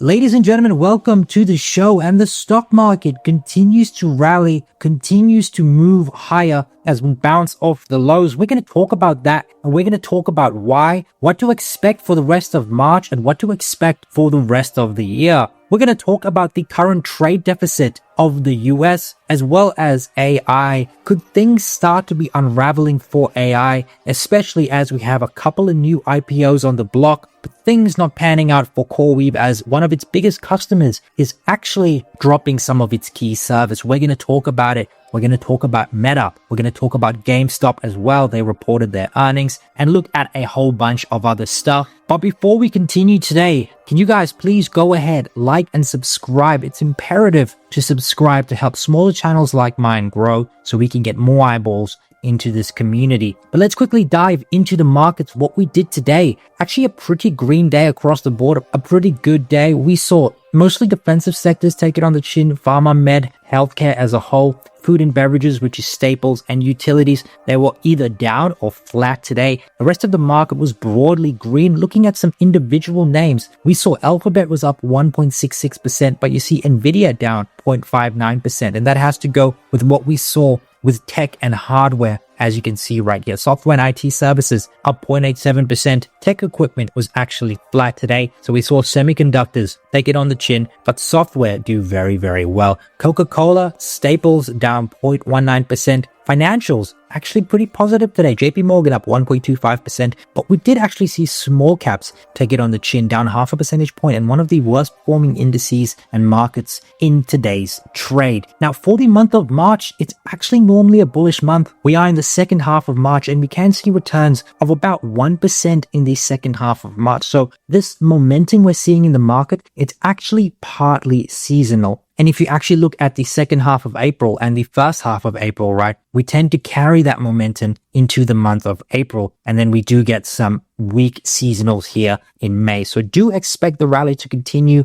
Ladies and gentlemen, welcome to the show. And the stock market continues to rally, continues to move higher as we bounce off the lows. We're going to talk about that, and we're going to talk about why, what to expect for the rest of March, and what to expect for the rest of the year. We're going to talk about the current trade deficit of the US as well as AI. Could things start to be unraveling for AI, especially as we have a couple of new IPOs on the block, but things not panning out for CoreWeave as one of its biggest customers is actually dropping some of its key service. We're going to talk about it. We're going to talk about Meta. We're going to talk about GameStop as well. They reported their earnings and look at a whole bunch of other stuff. But before we continue today, can you guys please go ahead, like and subscribe? It's imperative to subscribe to help smaller channels like mine grow so we can get more eyeballs into this community. But let's quickly dive into the markets, what we did today. Actually a pretty green day across the board, a pretty good day. We saw mostly defensive sectors take it on the chin, pharma, med, healthcare as a whole, food and beverages, which is staples, and utilities. They were either down or flat today. The rest of the market was broadly green. Looking at some individual names, we saw Alphabet was up 1.66%, but you see Nvidia down 0.59%. And that has to go with what we saw with tech and hardware, as you can see right here. Software and IT services up 0.87%. Tech equipment was actually flat today. So we saw semiconductors take it on the chin, but software do very, very well. Coca-Cola, staples down 0.19%. Financials actually pretty positive today. JP Morgan up 1.25%, but we did actually see small caps take it on the chin, down 0.5 percentage point, and one of the worst performing indices and markets in today's trade. Now, for the month of March, it's actually normally a bullish month. We are in the second half of March, and we can see returns of about 1% in the second half of March. So this momentum we're seeing in the market, it's actually partly seasonal. And if you actually look at the second half of April and the first half of April, right, we tend to carry that momentum into the month of April. And then we do get some weak seasonals here in May. So do expect the rally to continue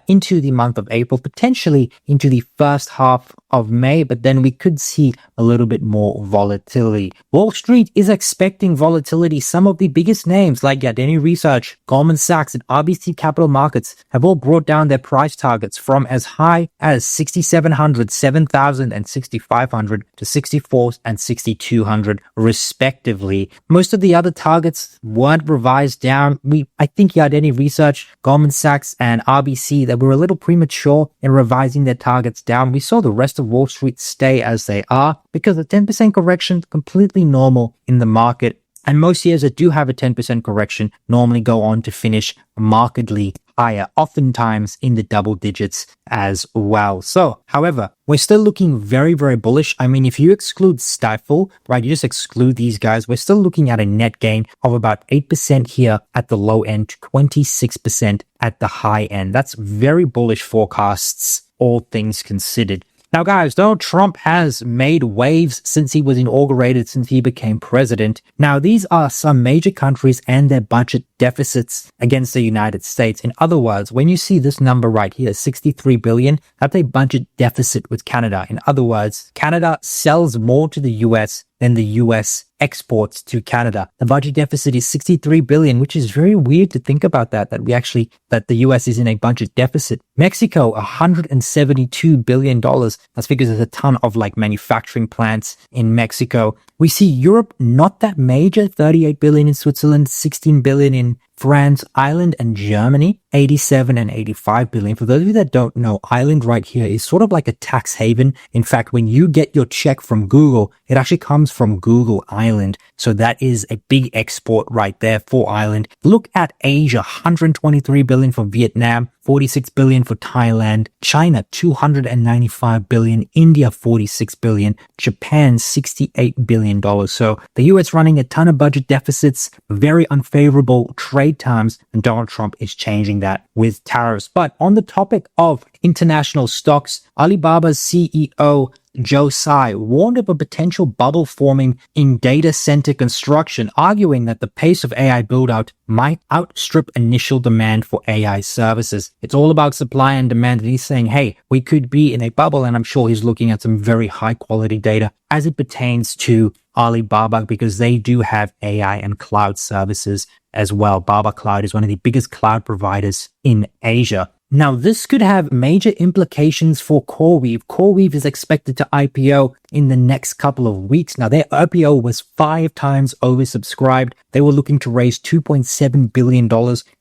into the month of April, potentially into the first half of May, but then we could see a little bit more volatility. Wall Street is expecting volatility. Some of the biggest names like Yardeni Research, Goldman Sachs, and RBC Capital Markets have all brought down their price targets from as high as 6,700, 7,000, and 6,500 to 64 and 6,200 respectively. Most of the other targets weren't revised down. I think Yardeni Research, Goldman Sachs, and RBC that were a little premature in revising their targets down. We saw the rest of Wall Street stay as they are because the 10% correction is completely normal in the market. And most years that do have a 10% correction normally go on to finish markedly higher, oftentimes in the double digits as well. So, however, we're still looking very, very bullish. I mean, if you exclude Stifle, right, you just exclude these guys, we're still looking at a net gain of about 8% here at the low end, 26% at the high end. That's very bullish forecasts, all things considered. Now, guys, Donald Trump has made waves since he was inaugurated, since he became president. Now, these are some major countries and their budget deficits against the United States. In other words, when you see this number right here, 63 billion, that's a budget deficit with Canada. In other words, Canada sells more to the US than the US exports to Canada. The budget deficit is 63 billion, which is very weird to think about that the US is in a budget deficit. Mexico, $172 billion. That's because there's a ton of like manufacturing plants in Mexico. We see Europe, not that major, 38 billion in Switzerland, 16 billion in France, Ireland, and Germany, 87 and 85 billion. For those of you that don't know, Ireland right here is sort of like a tax haven. In fact, when you get your check from Google, it actually comes from Google Ireland. So that is a big export right there for Ireland. Look at Asia, 123 billion for Vietnam, 46 billion for Thailand, China, 295 billion, India, 46 billion, Japan, $68 billion. So the US running a ton of budget deficits, very unfavorable trade terms, and Donald Trump is changing that with tariffs. But on the topic of international stocks, Alibaba's CEO Joe Tsai warned of a potential bubble forming in data center construction, arguing that the pace of AI build-out might outstrip initial demand for AI services. It's all about supply and demand, and he's saying, hey, we could be in a bubble, and I'm sure he's looking at some very high-quality data as it pertains to Alibaba, because they do have AI and cloud services as well. Baba Cloud is one of the biggest cloud providers in Asia. Now, this could have major implications for CoreWeave. CoreWeave is expected to IPO in the next couple of weeks. Now, their IPO was 5 times oversubscribed. They were looking to raise $2.7 billion.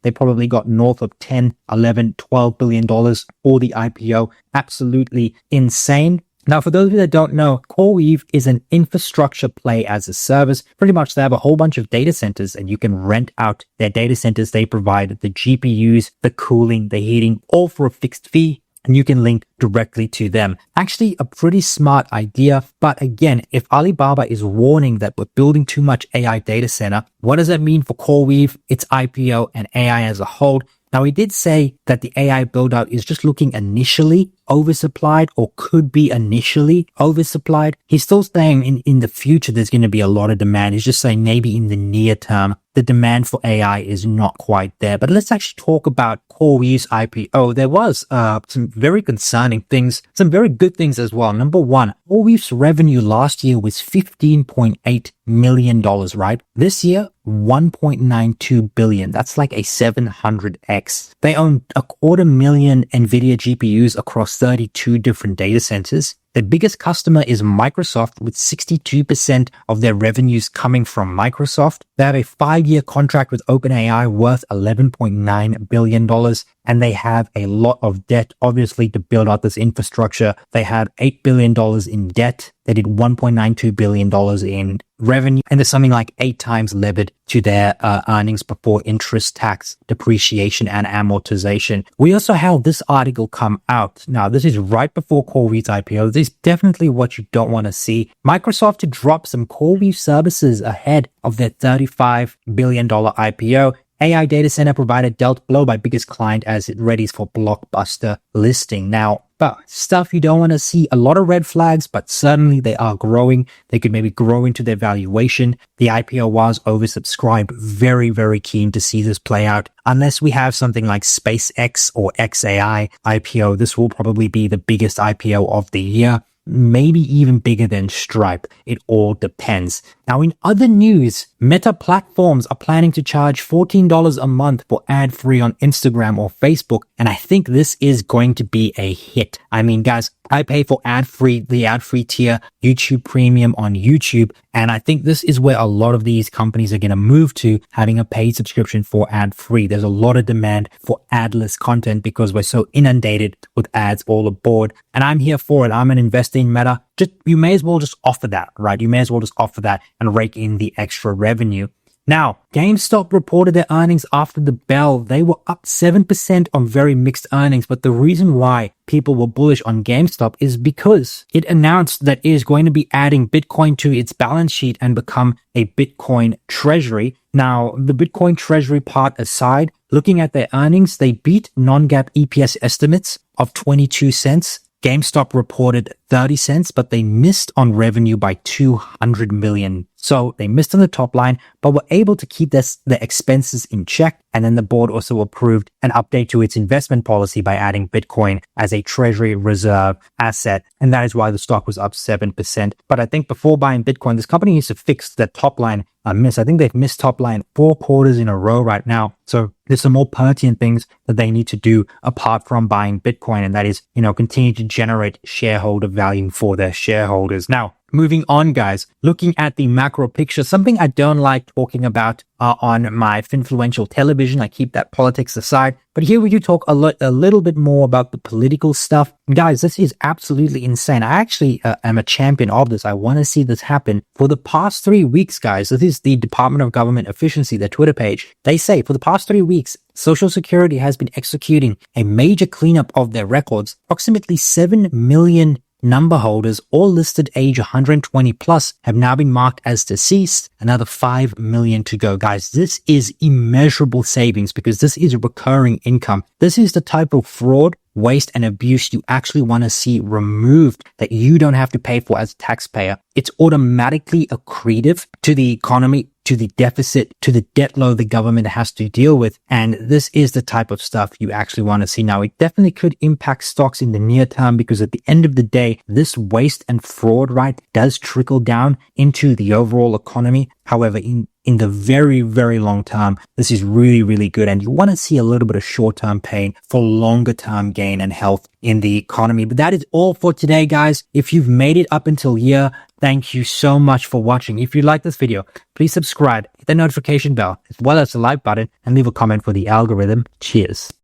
They probably got north of 10, 11, $12 billion for the IPO. Absolutely insane. Now, for those of you that don't know, CoreWeave is an infrastructure play as a service. Pretty much they have a whole bunch of data centers and you can rent out their data centers. They provide the GPUs, the cooling, the heating, all for a fixed fee. And you can link directly to them. Actually, a pretty smart idea. But again, if Alibaba is warning that we're building too much AI data center, what does that mean for CoreWeave, its IPO, and AI as a whole? Now, he did say that the AI build-out is just looking initially oversupplied or could be initially oversupplied. He's still saying in the future there's going to be a lot of demand. He's just saying maybe in the near term, the demand for AI is not quite there. But let's actually talk about CoreWeave's IPO. There was some very concerning things, some very good things as well. Number one, CoreWeave's revenue last year was $15.8 million, right? This year, $1.92 billion. That's like a 700x. They own 250,000 NVIDIA GPUs across 32 different data centers. The biggest customer is Microsoft, with 62% of their revenues coming from Microsoft. They have a 5-year contract with OpenAI worth $11.9 billion. And they have a lot of debt, obviously, to build out this infrastructure. They had $8 billion in debt. They did $1.92 billion in revenue. And there's something like 8 times levered to their earnings before interest, tax, depreciation, and amortization. We also had this article come out. Now, this is right before CoreWeave's IPO. This is definitely what you don't want to see. Microsoft to drop some CoreWeave services ahead of their $35 billion IPO. AI data center provider dealt blow by biggest client as it readies for blockbuster listing. Now, but stuff you don't want to see. A lot of red flags, but certainly they are growing. They could maybe grow into their valuation. The IPO was oversubscribed. Very, very keen to see this play out. Unless we have something like SpaceX or XAI IPO, this will probably be the biggest IPO of the year. Maybe even bigger than Stripe. It all depends. Now, in other news, Meta platforms are planning to charge $14 a month for ad-free on Instagram or Facebook. And I think this is going to be a hit. I mean, guys, I pay for the ad-free tier, YouTube Premium on YouTube. And I think this is where a lot of these companies are going to move to, having a paid subscription for ad-free. There's a lot of demand for adless content because we're so inundated with ads all aboard. And I'm here for it. I'm an investor in Meta. You may as well just offer that, right? You may as well just offer that and rake in the extra revenue. Now, GameStop reported their earnings after the bell. They were up 7% on very mixed earnings. But the reason why people were bullish on GameStop is because it announced that it is going to be adding Bitcoin to its balance sheet and become a Bitcoin treasury. Now, the Bitcoin treasury part aside, looking at their earnings, they beat non-GAAP EPS estimates of 22 cents. GameStop reported 30 cents, but they missed on revenue by 200 million. So they missed on the top line, but were able to keep the expenses in check. And then the board also approved an update to its investment policy by adding Bitcoin as a treasury reserve asset. And that is why the stock was up 7%. But I think before buying Bitcoin, this company needs to fix the top line miss. I think they've missed top line 4 quarters in a row right now. So there's some more pertinent things that they need to do apart from buying Bitcoin. And that is, continue to generate shareholder value for their shareholders. Now, moving on, guys, looking at the macro picture, something I don't like talking about on my FinFluential television. I keep that politics aside. But here we do talk a little bit more about the political stuff. Guys, this is absolutely insane. I actually am a champion of this. I want to see this happen. For the past 3 weeks, guys, this is the Department of Government Efficiency, their Twitter page. They say for the past 3 weeks, Social Security has been executing a major cleanup of their records. Approximately 7 million number holders, all listed age 120 plus, have now been marked as deceased. Another 5 million to go. Guys, this is immeasurable savings because this is recurring income. This is the type of fraud, waste, and abuse you actually want to see removed that you don't have to pay for as a taxpayer. It's automatically accretive to the economy, to the deficit, to the debt load the government has to deal with. And this is the type of stuff you actually want to see. Now, it definitely could impact stocks in the near term because at the end of the day, this waste and fraud, right, does trickle down into the overall economy. However, in the very, very long term, this is really, really good. And you want to see a little bit of short-term pain for longer-term gain and health in the economy. But that is all for today, guys. If you've made it up until here, thank you so much for watching. If you like this video, please subscribe, hit the notification bell, as well as the like button, and leave a comment for the algorithm. Cheers.